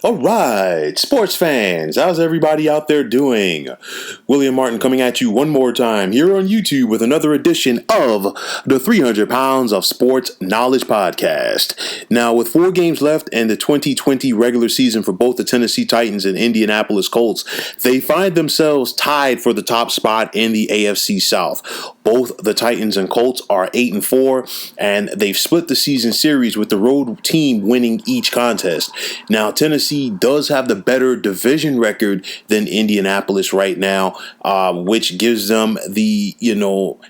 All right, sports fans, how's everybody out there doing? William Martin coming at you one more time here on YouTube with another edition of the 300 Pounds of Sports Knowledge Podcast. Now, with 4 games left in the 2020 regular season for both the Tennessee Titans and Indianapolis Colts, they find themselves tied for the top spot in the AFC South. Both the Titans and Colts are 8-4, and they've split the season series with the road team winning each contest. Now, Tennessee does have the better division record than Indianapolis right now, which gives them the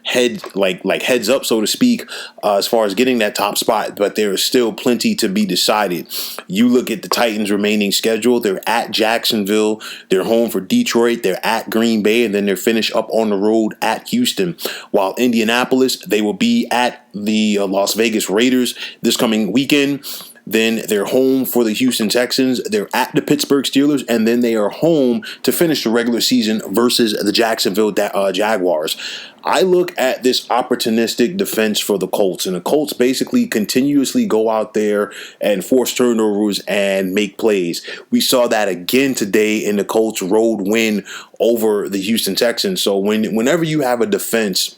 heads up, so to speak, as far as getting that top spot. But there is still plenty to be decided. You look at the Titans' remaining schedule; they're at Jacksonville, they're home for Detroit, they're at Green Bay, and then they're finished up on the road at Houston. While Indianapolis, they will be at the Las Vegas Raiders this coming weekend. Then they're home for the Houston Texans. They're at the Pittsburgh Steelers, and then they are home to finish the regular season versus the Jacksonville Jaguars. I look at this opportunistic defense for the Colts, and the Colts basically continuously go out there and force turnovers and make plays. We saw that again today in the Colts' road win over the Houston Texans. So whenever you have a defense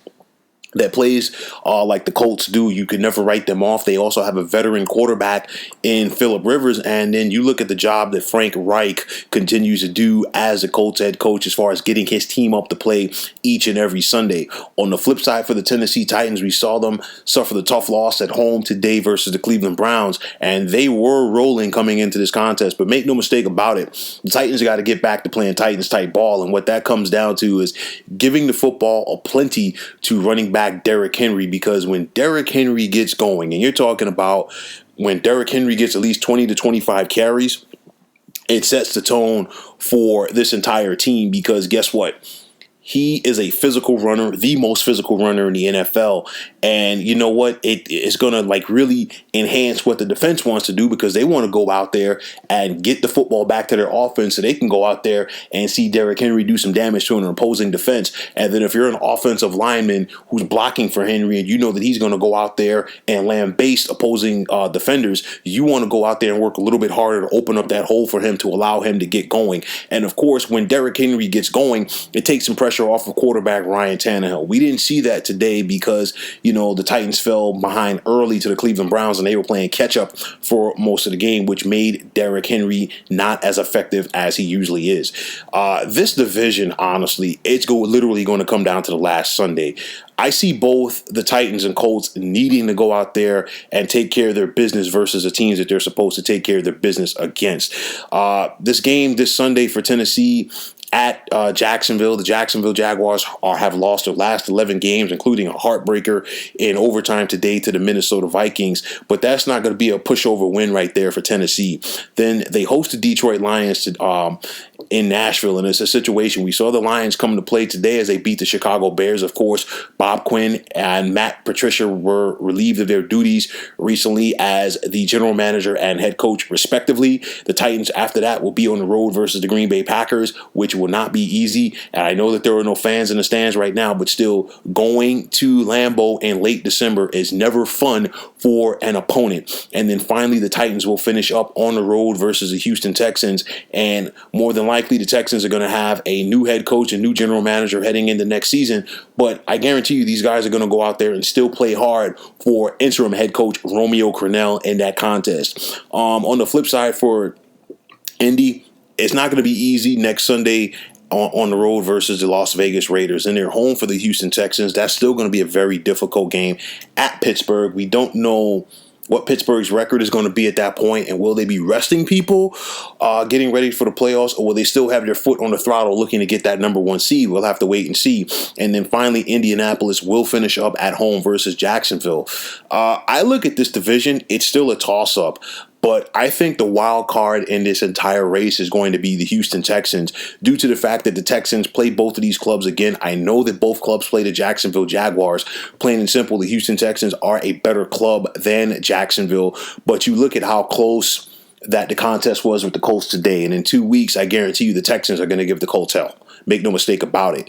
that plays like the Colts do, you can never write them off. They also have a veteran quarterback in Phillip Rivers. And then you look at the job that Frank Reich continues to do as a Colts head coach as far as getting his team up to play each and every Sunday. On the flip side for the Tennessee Titans, we saw them suffer the tough loss at home today versus the Cleveland Browns. And they were rolling coming into this contest. But make no mistake about it, the Titans got to get back to playing Titans-type ball. And what that comes down to is giving the football a plenty to running back Derrick Henry, because when Derrick Henry gets going, and you're talking about when Derrick Henry gets at least 20 to 25 carries, it sets the tone for this entire team, because guess what? He is a physical runner, the most physical runner in the NFL. And you know what? It is going to really enhance what the defense wants to do, because they want to go out there and get the football back to their offense so they can go out there and see Derrick Henry do some damage to an opposing defense. And then if you're an offensive lineman who's blocking for Henry and you know that he's going to go out there and lambaste opposing defenders, you want to go out there and work a little bit harder to open up that hole for him to allow him to get going. And of course, when Derrick Henry gets going, it takes some pressure off of quarterback Ryan Tannehill. We didn't see that today because, the Titans fell behind early to the Cleveland Browns and they were playing catch up for most of the game, which made Derrick Henry not as effective as he usually is. This division, honestly, it's literally going to come down to the last Sunday. I see both the Titans and Colts needing to go out there and take care of their business versus the teams that they're supposed to take care of their business against. This game this Sunday for Tennessee at Jacksonville, the Jacksonville Jaguars have lost their last 11 games, including a heartbreaker in overtime today to the Minnesota Vikings. But that's not going to be a pushover win right there for Tennessee. Then they host the Detroit Lions in Nashville, and it's a situation. We saw the Lions come to play today as they beat the Chicago Bears. Of course, Bob Quinn and Matt Patricia were relieved of their duties recently as the general manager and head coach, respectively. The Titans, after that, will be on the road versus the Green Bay Packers, which will not be easy. And I know that there are no fans in the stands right now, but still, going to Lambeau in late December is never fun for an opponent. And then finally, the Titans will finish up on the road versus the Houston Texans, and more than likely the Texans are going to have a new head coach and new general manager heading into next season. But I guarantee you these guys are going to go out there and still play hard for interim head coach Romeo Crennel in that contest. On the flip side for Indy, it's not going to be easy next Sunday on the road versus the Las Vegas Raiders, and they're home for the Houston Texans. That's still going to be a very difficult game at Pittsburgh. We don't know what Pittsburgh's record is going to be at that point, and will they be resting people getting ready for the playoffs, or will they still have their foot on the throttle looking to get that number 1 seed? We'll have to wait and see. And then finally, Indianapolis will finish up at home versus Jacksonville. I look at this division, it's still a toss-up. But I think the wild card in this entire race is going to be the Houston Texans, due to the fact that the Texans play both of these clubs again. I know that both clubs play the Jacksonville Jaguars. Plain and simple, the Houston Texans are a better club than Jacksonville. But you look at how close that the contest was with the Colts today, and in 2 weeks, I guarantee you the Texans are going to give the Colts hell. Make no mistake about it.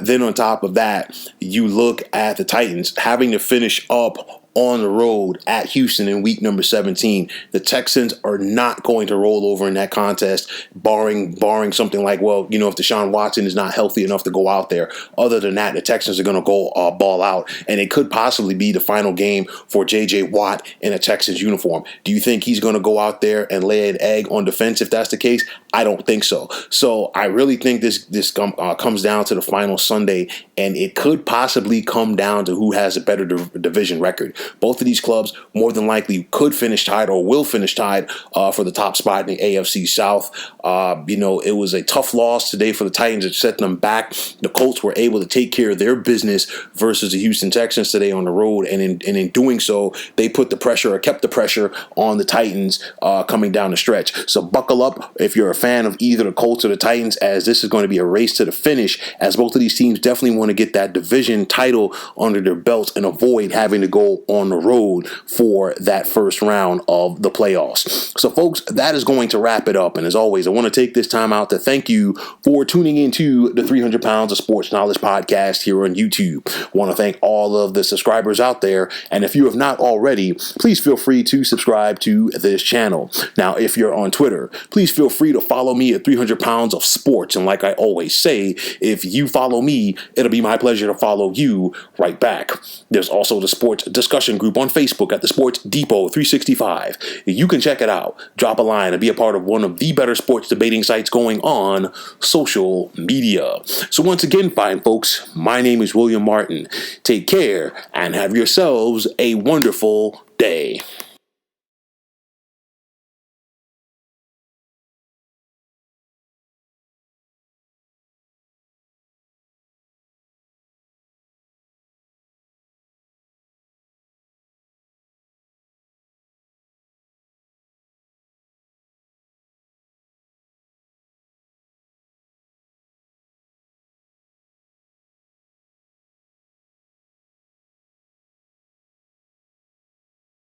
Then on top of that, you look at the Titans having to finish up on the road at Houston in week number 17. The Texans are not going to roll over in that contest, barring something like, well, if Deshaun Watson is not healthy enough to go out there. Other than that, the Texans are going to go ball out, and it could possibly be the final game for J.J. Watt in a Texans uniform. Do you think he's going to go out there and lay an egg on defense if that's the case? I don't think so. So I really think this comes down to the final Sunday, and it could possibly come down to who has a better division record. Both of these clubs more than likely could finish tied or will finish tied for the top spot in the AFC South. It was a tough loss today for the Titans. It set them back. The Colts were able to take care of their business versus the Houston Texans today on the road, and in doing so, they put the pressure or kept the pressure on the Titans coming down the stretch. So buckle up if you're a fan of either the Colts or the Titans, as this is going to be a race to the finish, as both of these teams definitely want to get that division title under their belts and avoid having to go on the road for that first round of the playoffs. So folks, that is going to wrap it up. And as always, I want to take this time out to thank you for tuning into the 300 Pounds of Sports Knowledge podcast here on YouTube. I want to thank all of the subscribers out there. And if you have not already, please feel free to subscribe to this channel. Now, if you're on Twitter, please feel free to follow me at 300 Pounds of Sports. And like I always say, if you follow me, it'll be my pleasure to follow you right back. There's also the sports discussion group on Facebook at the Sports Depot 365. You can check it out, drop a line, and be a part of one of the better sports debating sites going on social media. So once again, fine folks, my name is William Martin. Take care and have yourselves a wonderful day.